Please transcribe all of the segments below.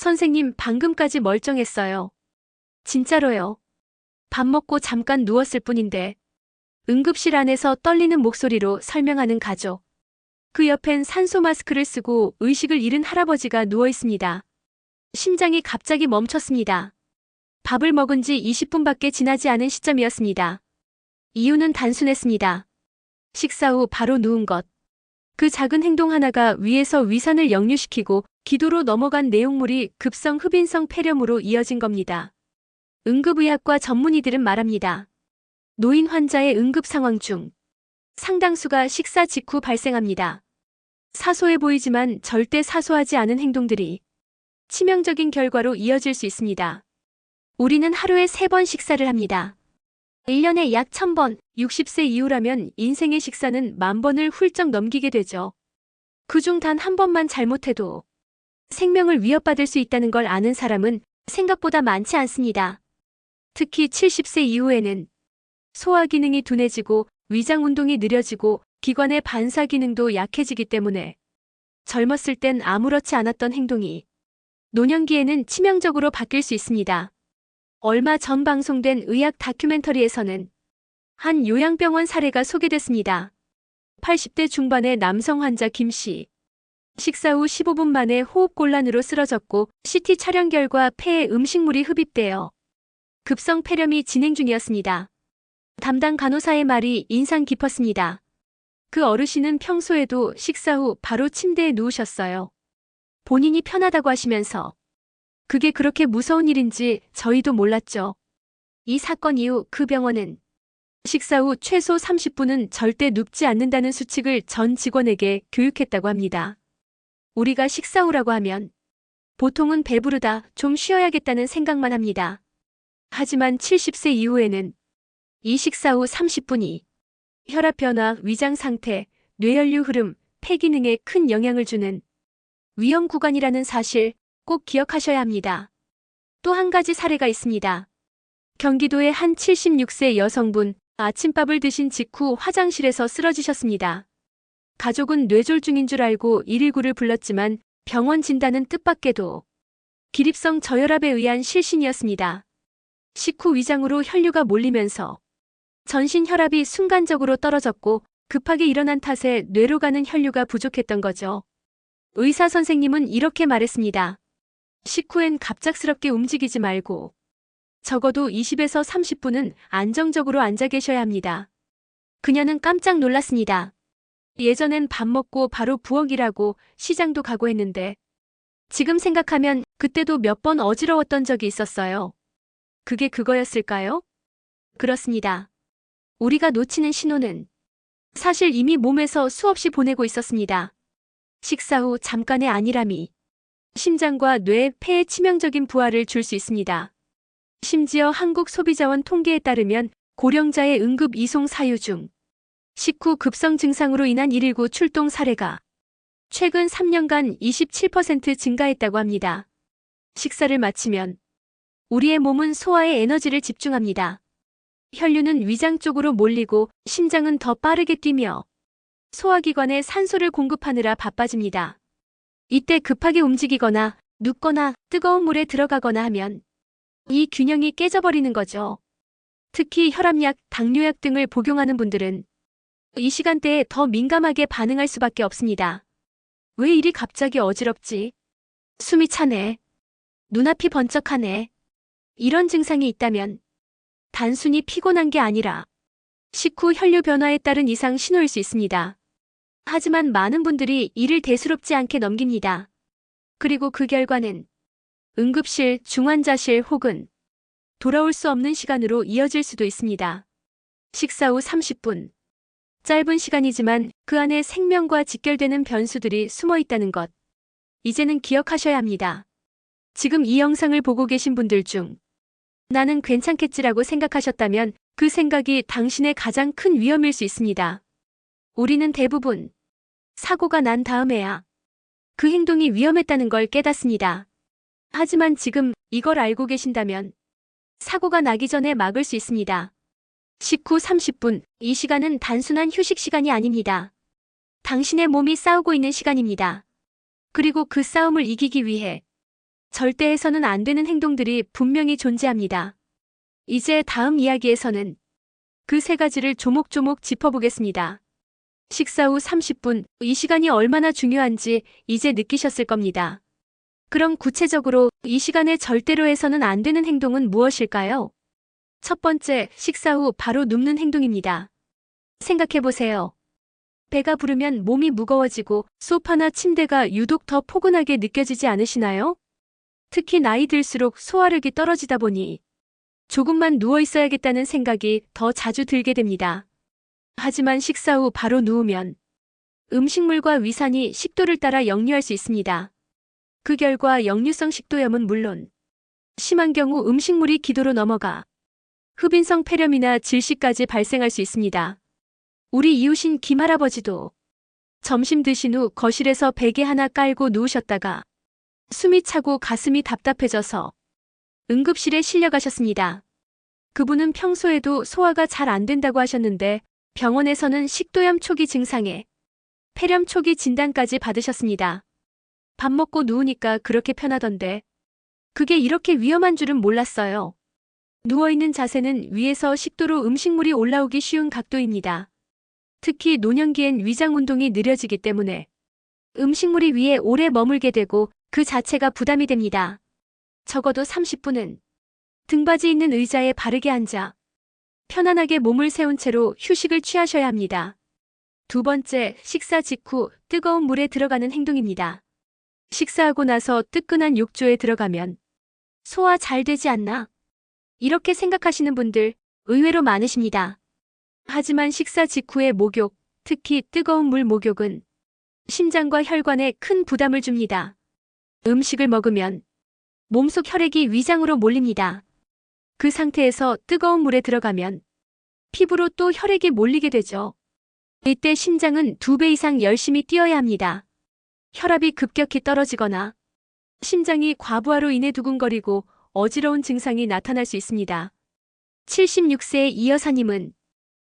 선생님, 방금까지 멀쩡했어요. 진짜로요. 밥 먹고 잠깐 누웠을 뿐인데. 응급실 안에서 떨리는 목소리로 설명하는 가족. 그 옆엔 산소 마스크를 쓰고 의식을 잃은 할아버지가 누워 있습니다. 심장이 갑자기 멈췄습니다. 밥을 먹은 지 20분밖에 지나지 않은 시점이었습니다. 이유는 단순했습니다. 식사 후 바로 누운 것. 그 작은 행동 하나가 위에서 위산을 역류시키고 기도로 넘어간 내용물이 급성 흡인성 폐렴으로 이어진 겁니다. 응급의학과 전문의들은 말합니다. 노인 환자의 응급 상황 중 상당수가 식사 직후 발생합니다. 사소해 보이지만 절대 사소하지 않은 행동들이 치명적인 결과로 이어질 수 있습니다. 우리는 하루에 3번 식사를 합니다. 1년에 약 1000번, 60세 이후라면 인생의 식사는 10,000번을 훌쩍 넘기게 되죠. 그중 단 한 번만 잘못해도 생명을 위협받을 수 있다는 걸 아는 사람은 생각보다 많지 않습니다. 특히 70세 이후에는 소화 기능이 둔해지고 위장 운동이 느려지고 기관의 반사 기능도 약해지기 때문에 젊었을 땐 아무렇지 않았던 행동이 노년기에는 치명적으로 바뀔 수 있습니다. 얼마 전 방송된 의학 다큐멘터리에서는 한 요양병원 사례가 소개됐습니다. 80대 중반의 남성 환자 김 씨. 식사 후 15분 만에 호흡곤란으로 쓰러졌고 CT 촬영 결과 폐에 음식물이 흡입되어 급성 폐렴이 진행 중이었습니다. 담당 간호사의 말이 인상 깊었습니다. 그 어르신은 평소에도 식사 후 바로 침대에 누우셨어요. 본인이 편하다고 하시면서 그게 그렇게 무서운 일인지 저희도 몰랐죠. 이 사건 이후 그 병원은 식사 후 최소 30분은 절대 눕지 않는다는 수칙을 전 직원에게 교육했다고 합니다. 우리가 식사 후라고 하면 보통은 배부르다, 좀 쉬어야겠다는 생각만 합니다. 하지만 70세 이후에는 이 식사 후 30분이 혈압 변화, 위장 상태, 뇌혈류 흐름, 폐 기능에 큰 영향을 주는 위험 구간이라는 사실 꼭 기억하셔야 합니다. 또 한 가지 사례가 있습니다. 경기도의 한 76세 여성분, 아침밥을 드신 직후 화장실에서 쓰러지셨습니다. 가족은 뇌졸중인 줄 알고 119를 불렀지만 병원 진단은 뜻밖에도 기립성 저혈압에 의한 실신이었습니다. 식후 위장으로 혈류가 몰리면서 전신 혈압이 순간적으로 떨어졌고 급하게 일어난 탓에 뇌로 가는 혈류가 부족했던 거죠. 의사 선생님은 이렇게 말했습니다. 식후엔 갑작스럽게 움직이지 말고 적어도 20에서 30분은 안정적으로 앉아 계셔야 합니다. 그녀는 깜짝 놀랐습니다. 예전엔 밥 먹고 바로 부엌 일하고 시장도 가고 했는데 지금 생각하면 그때도 몇 번 어지러웠던 적이 있었어요. 그게 그거였을까요? 그렇습니다. 우리가 놓치는 신호는 사실 이미 몸에서 수없이 보내고 있었습니다. 식사 후 잠깐의 안일함이 심장과 뇌, 폐에 치명적인 부하를 줄 수 있습니다. 심지어 한국소비자원 통계에 따르면 고령자의 응급 이송 사유 중 식후 급성 증상으로 인한 119 출동 사례가 최근 3년간 27% 증가했다고 합니다. 식사를 마치면 우리의 몸은 소화에 에너지를 집중합니다. 혈류는 위장 쪽으로 몰리고 심장은 더 빠르게 뛰며 소화기관에 산소를 공급하느라 바빠집니다. 이때 급하게 움직이거나 눕거나 뜨거운 물에 들어가거나 하면 이 균형이 깨져버리는 거죠. 특히 혈압약, 당뇨약 등을 복용하는 분들은 이 시간대에 더 민감하게 반응할 수밖에 없습니다. 왜 이리 갑자기 어지럽지? 숨이 차네. 눈앞이 번쩍하네. 이런 증상이 있다면 단순히 피곤한 게 아니라 식후 혈류 변화에 따른 이상 신호일 수 있습니다. 하지만 많은 분들이 이를 대수롭지 않게 넘깁니다. 그리고 그 결과는 응급실, 중환자실 혹은 돌아올 수 없는 시간으로 이어질 수도 있습니다. 식사 후 30분. 짧은 시간이지만 그 안에 생명과 직결되는 변수들이 숨어 있다는 것. 이제는 기억하셔야 합니다. 지금 이 영상을 보고 계신 분들 중 나는 괜찮겠지라고 생각하셨다면 그 생각이 당신의 가장 큰 위험일 수 있습니다. 우리는 대부분 사고가 난 다음에야 그 행동이 위험했다는 걸 깨닫습니다. 하지만 지금 이걸 알고 계신다면 사고가 나기 전에 막을 수 있습니다. 식후 30분, 이 시간은 단순한 휴식 시간이 아닙니다. 당신의 몸이 싸우고 있는 시간입니다. 그리고 그 싸움을 이기기 위해 절대 해서는 안 되는 행동들이 분명히 존재합니다. 이제 다음 이야기에서는 그 세 가지를 조목조목 짚어보겠습니다. 식사 후 30분, 이 시간이 얼마나 중요한지 이제 느끼셨을 겁니다. 그럼 구체적으로 이 시간에 절대로 해서는 안 되는 행동은 무엇일까요? 첫 번째, 식사 후 바로 눕는 행동입니다. 생각해보세요. 배가 부르면 몸이 무거워지고 소파나 침대가 유독 더 포근하게 느껴지지 않으시나요? 특히 나이 들수록 소화력이 떨어지다 보니 조금만 누워 있어야겠다는 생각이 더 자주 들게 됩니다. 하지만 식사 후 바로 누우면 음식물과 위산이 식도를 따라 역류할 수 있습니다. 그 결과 역류성 식도염은 물론 심한 경우 음식물이 기도로 넘어가 흡인성 폐렴이나 질식까지 발생할 수 있습니다. 우리 이웃인 김할아버지도 점심 드신 후 거실에서 베개 하나 깔고 누우셨다가 숨이 차고 가슴이 답답해져서 응급실에 실려가셨습니다. 그분은 평소에도 소화가 잘 안 된다고 하셨는데 병원에서는 식도염 초기 증상에 폐렴 초기 진단까지 받으셨습니다. 밥 먹고 누우니까 그렇게 편하던데 그게 이렇게 위험한 줄은 몰랐어요. 누워있는 자세는 위에서 식도로 음식물이 올라오기 쉬운 각도입니다. 특히 노년기엔 위장 운동이 느려지기 때문에 음식물이 위에 오래 머물게 되고 그 자체가 부담이 됩니다. 적어도 30분은 등받이 있는 의자에 바르게 앉아 편안하게 몸을 세운 채로 휴식을 취하셔야 합니다. 두 번째, 식사 직후 뜨거운 물에 들어가는 행동입니다. 식사하고 나서 뜨끈한 욕조에 들어가면 소화 잘 되지 않나? 이렇게 생각하시는 분들 의외로 많으십니다. 하지만 식사 직후의 목욕, 특히 뜨거운 물 목욕은 심장과 혈관에 큰 부담을 줍니다. 음식을 먹으면 몸속 혈액이 위장으로 몰립니다. 그 상태에서 뜨거운 물에 들어가면 피부로 또 혈액이 몰리게 되죠. 이때 심장은 2배 이상 열심히 뛰어야 합니다. 혈압이 급격히 떨어지거나 심장이 과부하로 인해 두근거리고 어지러운 증상이 나타날 수 있습니다. 76세의 이 여사님은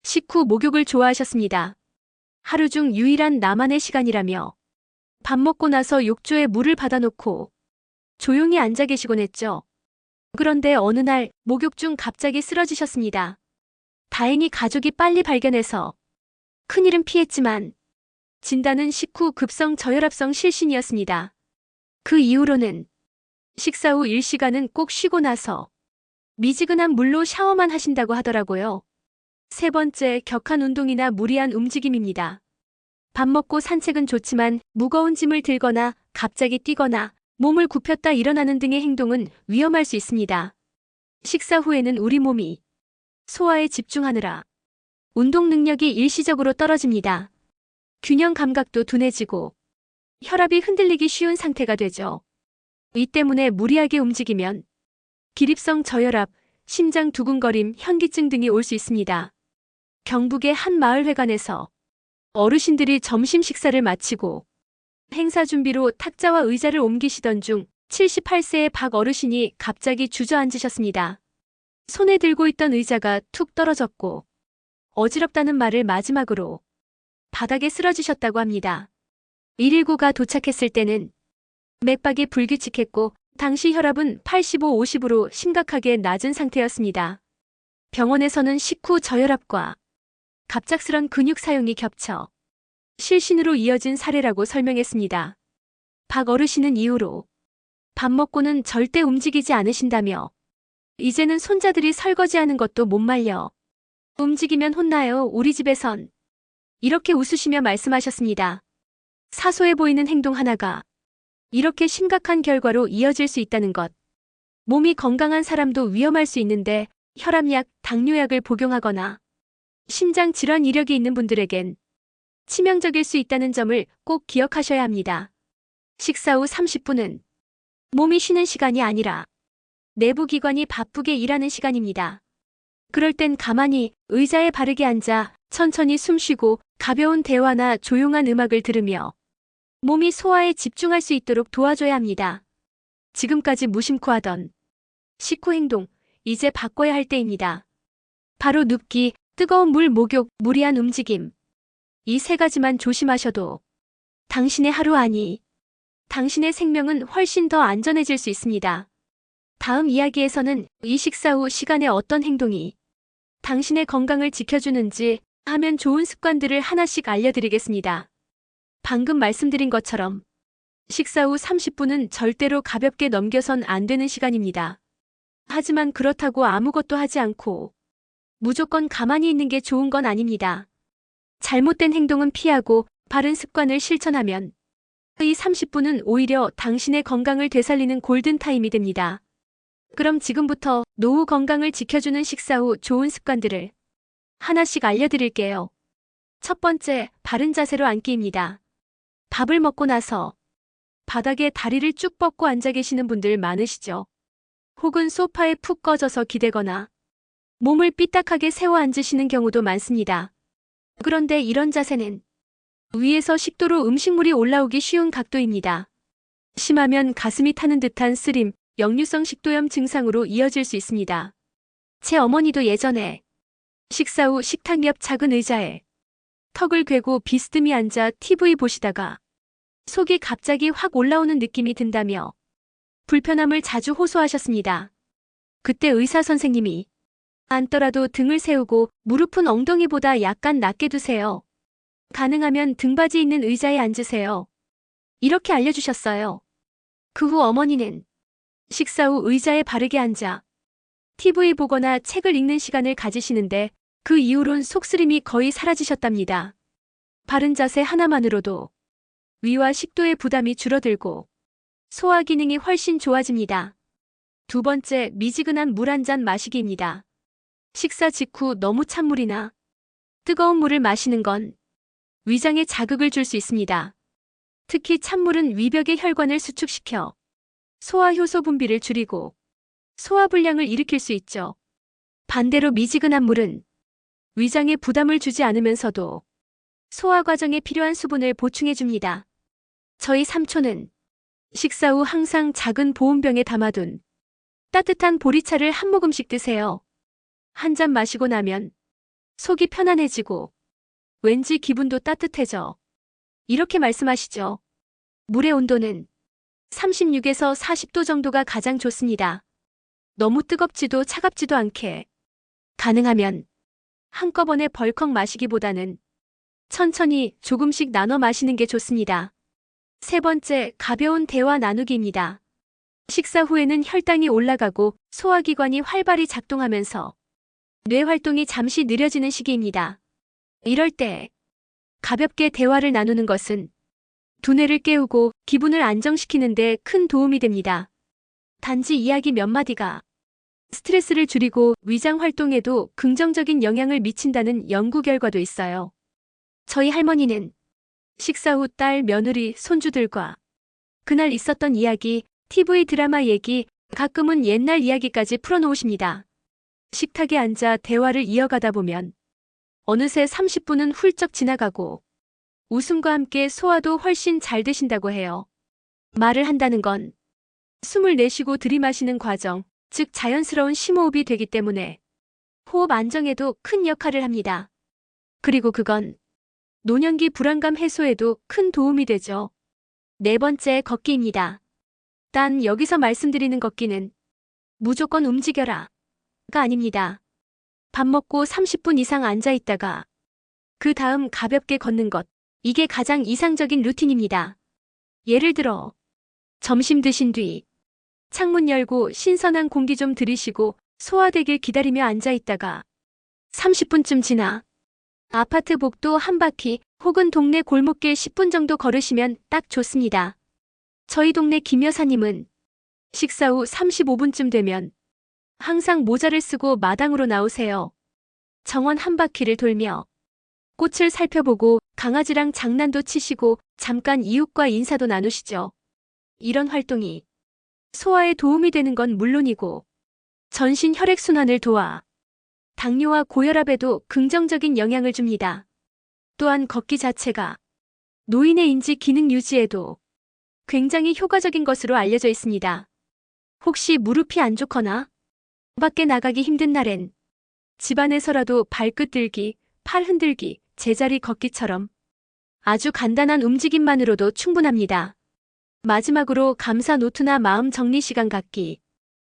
식후 목욕을 좋아하셨습니다. 하루 중 유일한 나만의 시간이라며 밥 먹고 나서 욕조에 물을 받아놓고 조용히 앉아 계시곤 했죠. 그런데 어느 날 목욕 중 갑자기 쓰러지셨습니다. 다행히 가족이 빨리 발견해서 큰일은 피했지만 진단은 식후 급성 저혈압성 실신이었습니다. 그 이후로는 식사 후 1시간은 꼭 쉬고 나서 미지근한 물로 샤워만 하신다고 하더라고요. 세 번째, 격한 운동이나 무리한 움직임입니다. 밥 먹고 산책은 좋지만 무거운 짐을 들거나 갑자기 뛰거나 몸을 굽혔다 일어나는 등의 행동은 위험할 수 있습니다. 식사 후에는 우리 몸이 소화에 집중하느라 운동 능력이 일시적으로 떨어집니다. 균형 감각도 둔해지고 혈압이 흔들리기 쉬운 상태가 되죠. 이 때문에 무리하게 움직이면 기립성 저혈압, 심장 두근거림, 현기증 등이 올 수 있습니다. 경북의 한 마을회관에서 어르신들이 점심 식사를 마치고 행사 준비로 탁자와 의자를 옮기시던 중 78세의 박 어르신이 갑자기 주저앉으셨습니다. 손에 들고 있던 의자가 툭 떨어졌고 어지럽다는 말을 마지막으로 바닥에 쓰러지셨다고 합니다. 119가 도착했을 때는 맥박이 불규칙했고 당시 혈압은 85, 50으로 심각하게 낮은 상태였습니다. 병원에서는 식후 저혈압과 갑작스런 근육 사용이 겹쳐 실신으로 이어진 사례라고 설명했습니다. 박 어르신은 이후로 밥 먹고는 절대 움직이지 않으신다며 이제는 손자들이 설거지하는 것도 못 말려 움직이면 혼나요. 우리 집에선. 이렇게 웃으시며 말씀하셨습니다. 사소해 보이는 행동 하나가 이렇게 심각한 결과로 이어질 수 있다는 것. 몸이 건강한 사람도 위험할 수 있는데 혈압약, 당뇨약을 복용하거나 심장 질환 이력이 있는 분들에겐 치명적일 수 있다는 점을 꼭 기억하셔야 합니다. 식사 후 30분은 몸이 쉬는 시간이 아니라 내부 기관이 바쁘게 일하는 시간입니다. 그럴 땐 가만히 의자에 바르게 앉아 천천히 숨 쉬고 가벼운 대화나 조용한 음악을 들으며 몸이 소화에 집중할 수 있도록 도와줘야 합니다. 지금까지 무심코 하던 식후 행동, 이제 바꿔야 할 때입니다. 바로 눕기, 뜨거운 물 목욕, 무리한 움직임. 이 세 가지만 조심하셔도 당신의 하루 아니 당신의 생명은 훨씬 더 안전해질 수 있습니다. 다음 이야기에서는 이 식사 후 시간에 어떤 행동이 당신의 건강을 지켜주는지 하면 좋은 습관들을 하나씩 알려드리겠습니다. 방금 말씀드린 것처럼 식사 후 30분은 절대로 가볍게 넘겨선 안 되는 시간입니다. 하지만 그렇다고 아무것도 하지 않고 무조건 가만히 있는 게 좋은 건 아닙니다. 잘못된 행동은 피하고 바른 습관을 실천하면 이 30분은 오히려 당신의 건강을 되살리는 골든타임이 됩니다. 그럼 지금부터 노후 건강을 지켜주는 식사 후 좋은 습관들을 하나씩 알려드릴게요. 첫 번째, 바른 자세로 앉기입니다. 밥을 먹고 나서 바닥에 다리를 쭉 뻗고 앉아 계시는 분들 많으시죠? 혹은 소파에 푹 꺼져서 기대거나 몸을 삐딱하게 세워 앉으시는 경우도 많습니다. 그런데 이런 자세는 위에서 식도로 음식물이 올라오기 쉬운 각도입니다. 심하면 가슴이 타는 듯한 쓰림, 역류성 식도염 증상으로 이어질 수 있습니다. 제 어머니도 예전에 식사 후 식탁 옆 작은 의자에 턱을 괴고 비스듬히 앉아 TV 보시다가 속이 갑자기 확 올라오는 느낌이 든다며 불편함을 자주 호소하셨습니다. 그때 의사 선생님이 앉더라도 등을 세우고 무릎은 엉덩이보다 약간 낮게 두세요. 가능하면 등받이 있는 의자에 앉으세요. 이렇게 알려주셨어요. 그 후 어머니는 식사 후 의자에 바르게 앉아 TV 보거나 책을 읽는 시간을 가지시는데 그 이후론 속쓰림이 거의 사라지셨답니다. 바른 자세 하나만으로도 위와 식도의 부담이 줄어들고 소화 기능이 훨씬 좋아집니다. 두 번째, 미지근한 물 한 잔 마시기입니다. 식사 직후 너무 찬 물이나 뜨거운 물을 마시는 건 위장에 자극을 줄 수 있습니다. 특히 찬물은 위벽의 혈관을 수축시켜 소화 효소 분비를 줄이고 소화불량을 일으킬 수 있죠. 반대로 미지근한 물은 위장에 부담을 주지 않으면서도 소화 과정에 필요한 수분을 보충해 줍니다. 저희 삼촌은 식사 후 항상 작은 보온병에 담아둔 따뜻한 보리차를 한 모금씩 드세요. 한 잔 마시고 나면 속이 편안해지고 왠지 기분도 따뜻해져. 이렇게 말씀하시죠. 물의 온도는 36에서 40도 정도가 가장 좋습니다. 너무 뜨겁지도 차갑지도 않게. 가능하면 한꺼번에 벌컥 마시기보다는 천천히 조금씩 나눠 마시는 게 좋습니다. 세 번째, 가벼운 대화 나누기입니다. 식사 후에는 혈당이 올라가고 소화기관이 활발히 작동하면서 뇌 활동이 잠시 느려지는 시기입니다. 이럴 때 가볍게 대화를 나누는 것은 두뇌를 깨우고 기분을 안정시키는 데 큰 도움이 됩니다. 단지 이야기 몇 마디가 스트레스를 줄이고 위장 활동에도 긍정적인 영향을 미친다는 연구 결과도 있어요. 저희 할머니는 식사 후 딸, 며느리, 손주들과 그날 있었던 이야기, TV 드라마 얘기, 가끔은 옛날 이야기까지 풀어놓으십니다. 식탁에 앉아 대화를 이어가다 보면 어느새 30분은 훌쩍 지나가고 웃음과 함께 소화도 훨씬 잘 되신다고 해요. 말을 한다는 건 숨을 내쉬고 들이마시는 과정, 즉 자연스러운 심호흡이 되기 때문에 호흡 안정에도 큰 역할을 합니다. 그리고 그건 노년기 불안감 해소에도 큰 도움이 되죠. 네 번째, 걷기입니다. 단 여기서 말씀드리는 걷기는 무조건 움직여라가 아닙니다. 밥 먹고 30분 이상 앉아 있다가 그 다음 가볍게 걷는 것, 이게 가장 이상적인 루틴입니다. 예를 들어 점심 드신 뒤 창문 열고 신선한 공기 좀 들이쉬고 소화되길 기다리며 앉아 있다가 30분쯤 지나 아파트 복도 한 바퀴 혹은 동네 골목길 10분 정도 걸으시면 딱 좋습니다. 저희 동네 김 여사님은 식사 후 35분쯤 되면 항상 모자를 쓰고 마당으로 나오세요. 정원 한 바퀴를 돌며 꽃을 살펴보고 강아지랑 장난도 치시고 잠깐 이웃과 인사도 나누시죠. 이런 활동이 소화에 도움이 되는 건 물론이고 전신 혈액순환을 도와 당뇨와 고혈압에도 긍정적인 영향을 줍니다. 또한 걷기 자체가 노인의 인지 기능 유지에도 굉장히 효과적인 것으로 알려져 있습니다. 혹시 무릎이 안 좋거나 밖에 나가기 힘든 날엔 집안에서라도 발끝 들기, 팔 흔들기, 제자리 걷기처럼 아주 간단한 움직임만으로도 충분합니다. 마지막으로 감사 노트나 마음 정리 시간 갖기.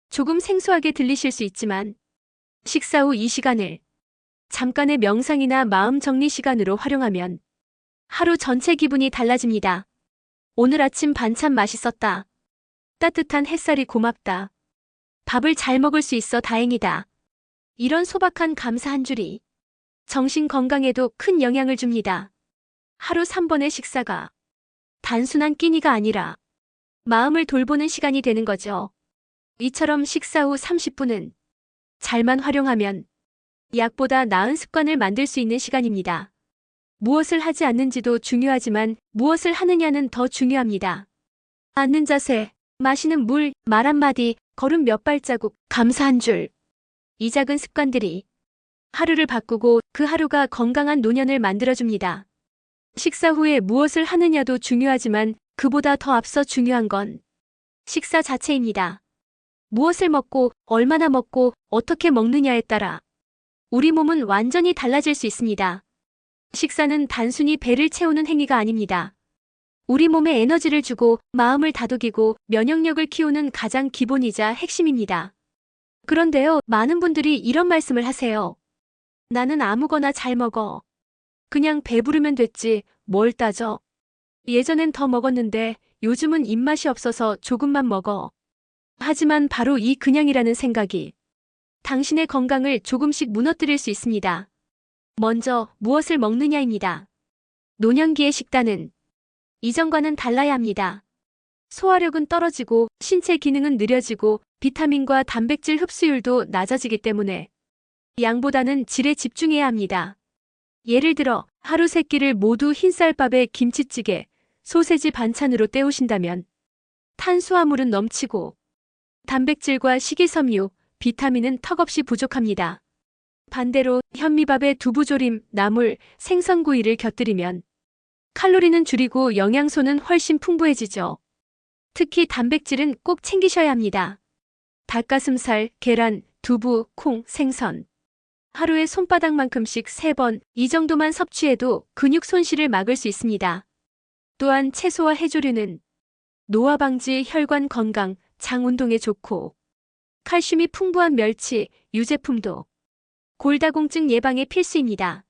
조금 생소하게 들리실 수 있지만 식사 후 이 시간을 잠깐의 명상이나 마음 정리 시간으로 활용하면 하루 전체 기분이 달라집니다. 오늘 아침 반찬 맛있었다. 따뜻한 햇살이 고맙다. 밥을 잘 먹을 수 있어 다행이다. 이런 소박한 감사 한 줄이 정신 건강에도 큰 영향을 줍니다. 하루 3번의 식사가 단순한 끼니가 아니라 마음을 돌보는 시간이 되는 거죠. 이처럼 식사 후 30분은 잘만 활용하면 약보다 나은 습관을 만들 수 있는 시간입니다. 무엇을 하지 않는지도 중요하지만 무엇을 하느냐는 더 중요합니다. 앉는 자세, 마시는 물, 말 한마디, 걸음 몇 발자국, 감사 한 줄. 이 작은 습관들이 하루를 바꾸고 그 하루가 건강한 노년을 만들어줍니다. 식사 후에 무엇을 하느냐도 중요하지만 그보다 더 앞서 중요한 건 식사 자체입니다. 무엇을 먹고 얼마나 먹고 어떻게 먹느냐에 따라 우리 몸은 완전히 달라질 수 있습니다. 식사는 단순히 배를 채우는 행위가 아닙니다. 우리 몸에 에너지를 주고 마음을 다독이고 면역력을 키우는 가장 기본이자 핵심입니다. 그런데요, 많은 분들이 이런 말씀을 하세요. 나는 아무거나 잘 먹어. 그냥 배부르면 됐지, 뭘 따져. 예전엔 더 먹었는데 요즘은 입맛이 없어서 조금만 먹어. 하지만 바로 이 그냥이라는 생각이 당신의 건강을 조금씩 무너뜨릴 수 있습니다. 먼저 무엇을 먹느냐입니다. 노년기의 식단은 이전과는 달라야 합니다. 소화력은 떨어지고 신체 기능은 느려지고 비타민과 단백질 흡수율도 낮아지기 때문에 양보다는 질에 집중해야 합니다. 예를 들어 하루 3끼를 모두 흰쌀밥에 김치찌개, 소세지 반찬으로 때우신다면 탄수화물은 넘치고 단백질과 식이섬유, 비타민은 턱없이 부족합니다. 반대로 현미밥에 두부조림, 나물, 생선구이를 곁들이면 칼로리는 줄이고 영양소는 훨씬 풍부해지죠. 특히 단백질은 꼭 챙기셔야 합니다. 닭가슴살, 계란, 두부, 콩, 생선. 하루에 손바닥만큼씩 3번, 이 정도만 섭취해도 근육 손실을 막을 수 있습니다. 또한 채소와 해조류는 노화 방지, 혈관 건강, 장 운동에 좋고 칼슘이 풍부한 멸치, 유제품도 골다공증 예방에 필수입니다.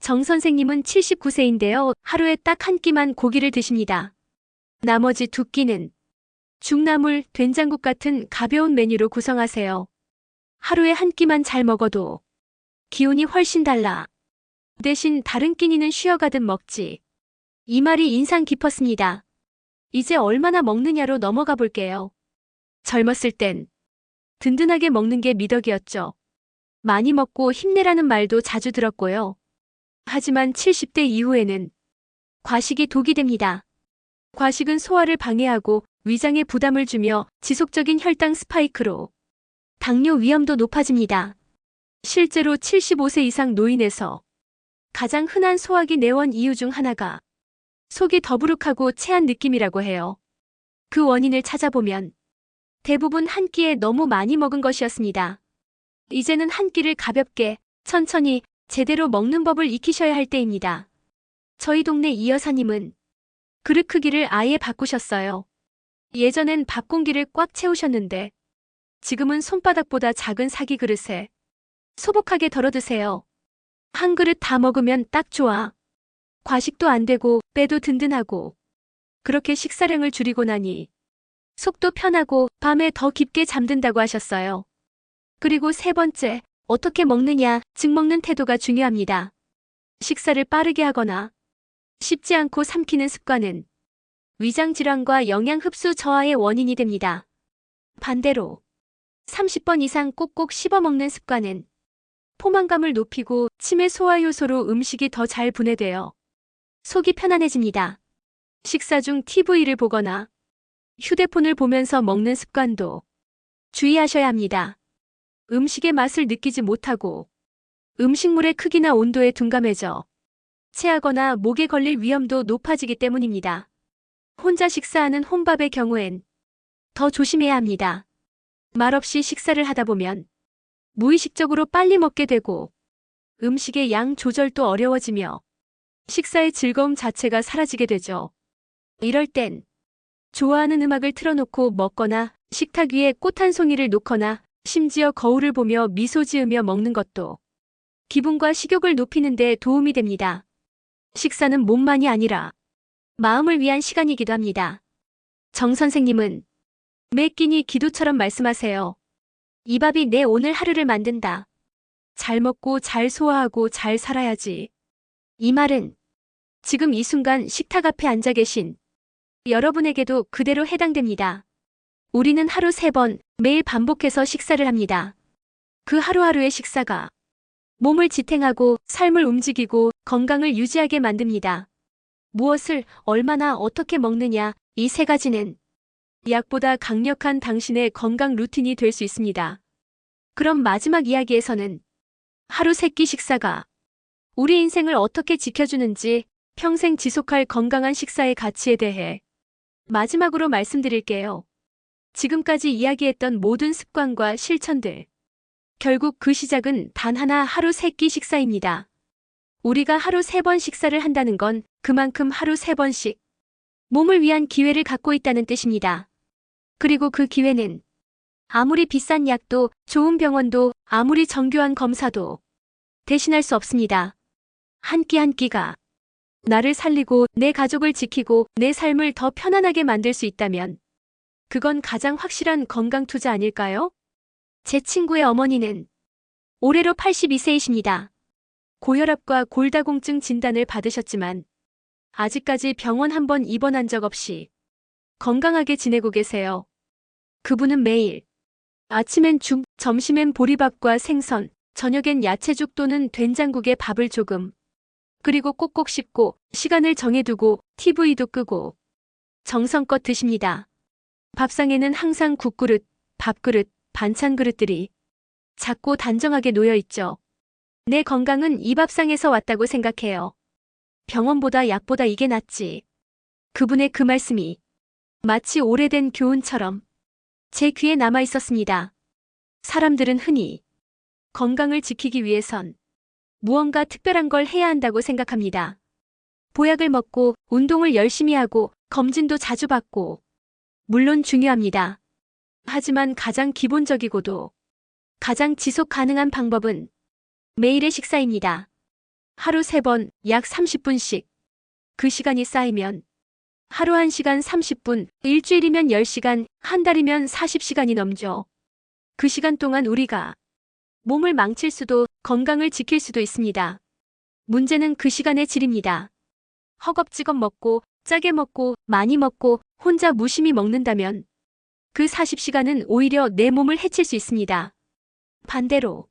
정 선생님은 79세인데요. 하루에 딱 한 끼만 고기를 드십니다. 나머지 2끼는 죽나물, 된장국 같은 가벼운 메뉴로 구성하세요. 하루에 한 끼만 잘 먹어도 기운이 훨씬 달라. 대신 다른 끼니는 쉬어가듯 먹지. 이 말이 인상 깊었습니다. 이제 얼마나 먹느냐로 넘어가 볼게요. 젊었을 땐 든든하게 먹는 게 미덕이었죠. 많이 먹고 힘내라는 말도 자주 들었고요. 하지만 70대 이후에는 과식이 독이 됩니다. 과식은 소화를 방해하고 위장에 부담을 주며 지속적인 혈당 스파이크로 당뇨 위험도 높아집니다. 실제로 75세 이상 노인에서 가장 흔한 소화기 내원 이유 중 하나가 속이 더부룩하고 체한 느낌이라고 해요. 그 원인을 찾아보면 대부분 한 끼에 너무 많이 먹은 것이었습니다. 이제는 한 끼를 가볍게, 천천히, 제대로 먹는 법을 익히셔야 할 때입니다. 저희 동네 이 여사님은 그릇 크기를 아예 바꾸셨어요. 예전엔 밥 공기를 꽉 채우셨는데 지금은 손바닥보다 작은 사기 그릇에 소복하게 덜어 드세요. 한 그릇 다 먹으면 딱 좋아. 과식도 안 되고 빼도 든든하고. 그렇게 식사량을 줄이고 나니 속도 편하고 밤에 더 깊게 잠든다고 하셨어요. 그리고 3번째, 어떻게 먹느냐, 즉 먹는 태도가 중요합니다. 식사를 빠르게 하거나 씹지 않고 삼키는 습관은 위장 질환과 영양 흡수 저하의 원인이 됩니다. 반대로 30번 이상 꼭꼭 씹어 먹는 습관은 포만감을 높이고 치매 소화 효소로 음식이 더 잘 분해되어 속이 편안해집니다. 식사 중 TV를 보거나 휴대폰을 보면서 먹는 습관도 주의하셔야 합니다. 음식의 맛을 느끼지 못하고 음식물의 크기나 온도에 둔감해져 체하거나 목에 걸릴 위험도 높아지기 때문입니다. 혼자 식사하는 혼밥의 경우엔 더 조심해야 합니다. 말없이 식사를 하다 보면 무의식적으로 빨리 먹게 되고 음식의 양 조절도 어려워지며 식사의 즐거움 자체가 사라지게 되죠. 이럴 땐 좋아하는 음악을 틀어놓고 먹거나 식탁 위에 꽃 한 송이를 놓거나 심지어 거울을 보며 미소 지으며 먹는 것도 기분과 식욕을 높이는 데 도움이 됩니다. 식사는 몸만이 아니라 마음을 위한 시간이기도 합니다. 정 선생님은 매 끼니 기도처럼 말씀하세요. 이 밥이 내 오늘 하루를 만든다. 잘 먹고 잘 소화하고 잘 살아야지. 이 말은 지금 이 순간 식탁 앞에 앉아 계신 여러분에게도 그대로 해당됩니다. 우리는 하루 3번 매일 반복해서 식사를 합니다. 그 하루하루의 식사가 몸을 지탱하고 삶을 움직이고 건강을 유지하게 만듭니다. 무엇을 얼마나 어떻게 먹느냐, 이 3가지는 약보다 강력한 당신의 건강 루틴이 될 수 있습니다. 그럼 마지막 이야기에서는 하루 3끼 식사가 우리 인생을 어떻게 지켜주는지, 평생 지속할 건강한 식사의 가치에 대해 마지막으로 말씀드릴게요. 지금까지 이야기했던 모든 습관과 실천들, 결국 그 시작은 단 하나, 하루 3끼 식사입니다. 우리가 하루 3번 식사를 한다는 건 그만큼 하루 3번씩 몸을 위한 기회를 갖고 있다는 뜻입니다. 그리고 그 기회는 아무리 비싼 약도, 좋은 병원도, 아무리 정교한 검사도 대신할 수 없습니다. 한 끼 한 끼가 나를 살리고 내 가족을 지키고 내 삶을 더 편안하게 만들 수 있다면 그건 가장 확실한 건강 투자 아닐까요? 제 친구의 어머니는 올해로 82세이십니다. 고혈압과 골다공증 진단을 받으셨지만 아직까지 병원 한 번 입원한 적 없이 건강하게 지내고 계세요. 그분은 매일 아침엔 죽, 점심엔 보리밥과 생선, 저녁엔 야채죽 또는 된장국에 밥을 조금, 그리고 꼭꼭 씹고 시간을 정해두고 TV도 끄고 정성껏 드십니다. 밥상에는 항상 국그릇, 밥그릇, 반찬 그릇들이 작고 단정하게 놓여 있죠. 내 건강은 이 밥상에서 왔다고 생각해요. 병원보다 약보다 이게 낫지. 그분의 그 말씀이 마치 오래된 교훈처럼 제 귀에 남아 있었습니다. 사람들은 흔히 건강을 지키기 위해선 무언가 특별한 걸 해야 한다고 생각합니다. 보약을 먹고 운동을 열심히 하고 검진도 자주 받고 물론 중요합니다. 하지만 가장 기본적이고도 가장 지속 가능한 방법은 매일의 식사입니다. 하루 3번, 약 30분씩. 그 시간이 쌓이면 하루 1시간 30분, 일주일이면 10시간, 한 달이면 40시간이 넘죠. 그 시간 동안 우리가 몸을 망칠 수도 건강을 지킬 수도 있습니다. 문제는 그 시간의 질입니다. 허겁지겁 먹고 짜게 먹고 많이 먹고 혼자 무심히 먹는다면 그 40시간은 오히려 내 몸을 해칠 수 있습니다. 반대로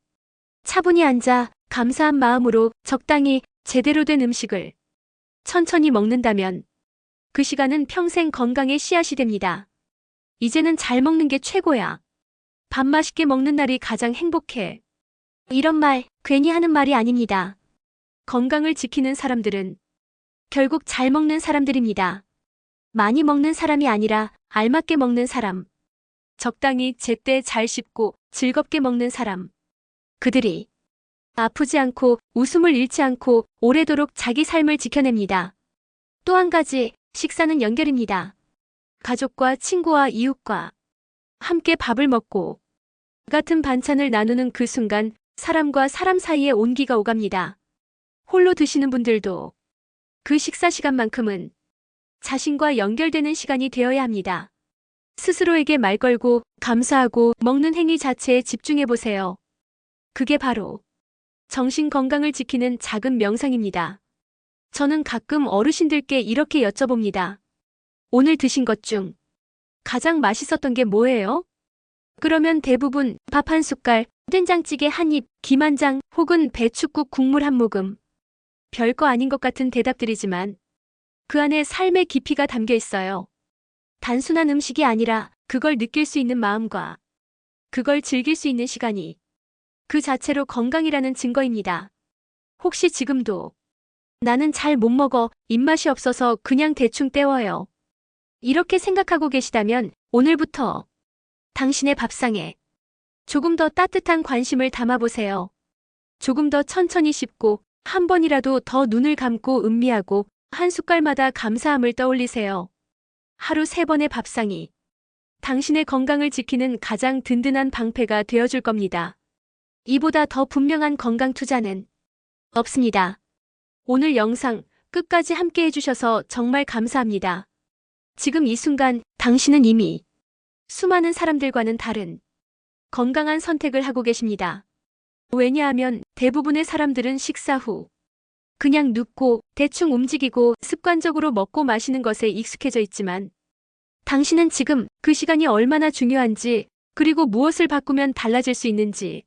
차분히 앉아 감사한 마음으로 적당히 제대로 된 음식을 천천히 먹는다면 그 시간은 평생 건강의 씨앗이 됩니다. 이제는 잘 먹는 게 최고야. 밥 맛있게 먹는 날이 가장 행복해. 이런 말 괜히 하는 말이 아닙니다. 건강을 지키는 사람들은 결국 잘 먹는 사람들입니다. 많이 먹는 사람이 아니라 알맞게 먹는 사람. 적당히 제때 잘 씹고 즐겁게 먹는 사람. 그들이 아프지 않고 웃음을 잃지 않고 오래도록 자기 삶을 지켜냅니다. 또 한 가지, 식사는 연결입니다. 가족과 친구와 이웃과 함께 밥을 먹고 같은 반찬을 나누는 그 순간 사람과 사람 사이에 온기가 오갑니다. 홀로 드시는 분들도 그 식사 시간만큼은 자신과 연결되는 시간이 되어야 합니다. 스스로에게 말 걸고 감사하고 먹는 행위 자체에 집중해 보세요. 그게 바로 정신 건강을 지키는 작은 명상입니다. 저는 가끔 어르신들께 이렇게 여쭤봅니다. 오늘 드신 것 중 가장 맛있었던 게 뭐예요? 그러면 대부분 밥 한 숟갈, 된장찌개 한 입, 김 한 장 혹은 배춧국 국물 한 모금. 별거 아닌 것 같은 대답들이지만 그 안에 삶의 깊이가 담겨 있어요. 단순한 음식이 아니라 그걸 느낄 수 있는 마음과 그걸 즐길 수 있는 시간이 그 자체로 건강이라는 증거입니다. 혹시 지금도 나는 잘 못 먹어, 입맛이 없어서 그냥 대충 때워요. 이렇게 생각하고 계시다면 오늘부터 당신의 밥상에 조금 더 따뜻한 관심을 담아보세요. 조금 더 천천히 씹고 한 번이라도 더 눈을 감고 음미하고 한 숟갈마다 감사함을 떠올리세요. 하루 3번의 밥상이 당신의 건강을 지키는 가장 든든한 방패가 되어줄 겁니다. 이보다 더 분명한 건강 투자는 없습니다. 오늘 영상 끝까지 함께 해주셔서 정말 감사합니다. 지금 이 순간 당신은 이미 수많은 사람들과는 다른 건강한 선택을 하고 계십니다. 왜냐하면 대부분의 사람들은 식사 후 그냥 눕고 대충 움직이고 습관적으로 먹고 마시는 것에 익숙해져 있지만 당신은 지금 그 시간이 얼마나 중요한지 그리고 무엇을 바꾸면 달라질 수 있는지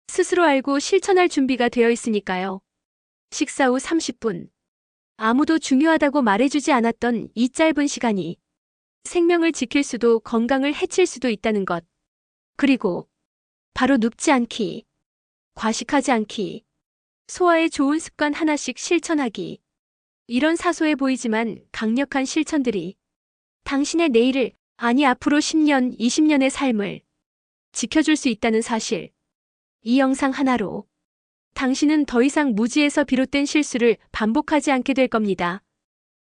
스스로 알고 실천할 준비가 되어 있으니까요. 식사 후 30분. 아무도 중요하다고 말해주지 않았던 이 짧은 시간이 생명을 지킬 수도 건강을 해칠 수도 있다는 것. 그리고 바로 눕지 않기, 과식하지 않기, 소화에 좋은 습관 하나씩 실천하기. 이런 사소해 보이지만 강력한 실천들이 당신의 내일을, 아니 앞으로 10년, 20년의 삶을 지켜줄 수 있다는 사실. 이 영상 하나로 당신은 더 이상 무지에서 비롯된 실수를 반복하지 않게 될 겁니다.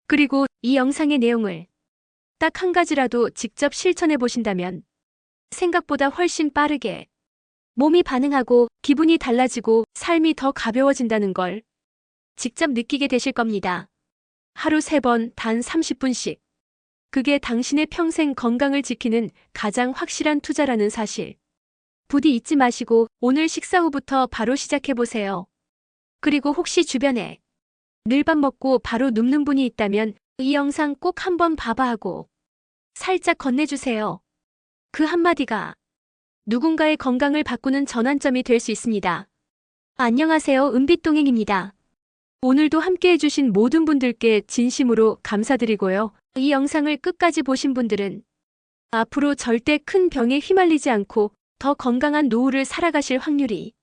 그리고 이 영상의 내용을 딱 한 가지라도 직접 실천해 보신다면 생각보다 훨씬 빠르게 몸이 반응하고 기분이 달라지고 삶이 더 가벼워진다는 걸 직접 느끼게 되실 겁니다. 하루 3번 단 30분씩. 그게 당신의 평생 건강을 지키는 가장 확실한 투자라는 사실. 부디 잊지 마시고 오늘 식사 후부터 바로 시작해보세요. 그리고 혹시 주변에 늘 밥 먹고 바로 눕는 분이 있다면 이 영상 꼭 한번 봐봐 하고 살짝 건네주세요. 그 한마디가 누군가의 건강을 바꾸는 전환점이 될 수 있습니다. 안녕하세요. 은빛동행입니다. 오늘도 함께 해주신 모든 분들께 진심으로 감사드리고요. 이 영상을 끝까지 보신 분들은 앞으로 절대 큰 병에 휘말리지 않고 더 건강한 노후를 살아가실 확률이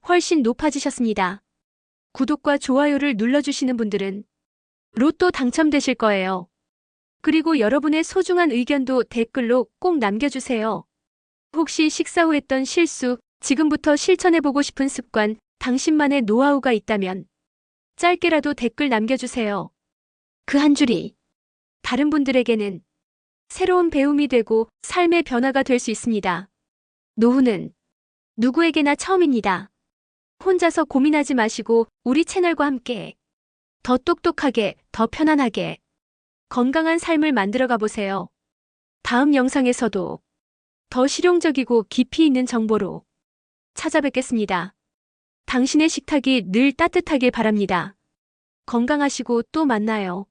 훨씬 높아지셨습니다. 구독과 좋아요를 눌러주시는 분들은 로또 당첨되실 거예요. 그리고 여러분의 소중한 의견도 댓글로 꼭 남겨주세요. 혹시 식사 후 했던 실수, 지금부터 실천해보고 싶은 습관, 당신만의 노하우가 있다면 짧게라도 댓글 남겨주세요. 그 한 줄이 다른 분들에게는 새로운 배움이 되고 삶의 변화가 될 수 있습니다. 노후는 누구에게나 처음입니다. 혼자서 고민하지 마시고 우리 채널과 함께 더 똑똑하게, 더 편안하게, 건강한 삶을 만들어가 보세요. 다음 영상에서도 더 실용적이고 깊이 있는 정보로 찾아뵙겠습니다. 당신의 식탁이 늘 따뜻하길 바랍니다. 건강하시고 또 만나요.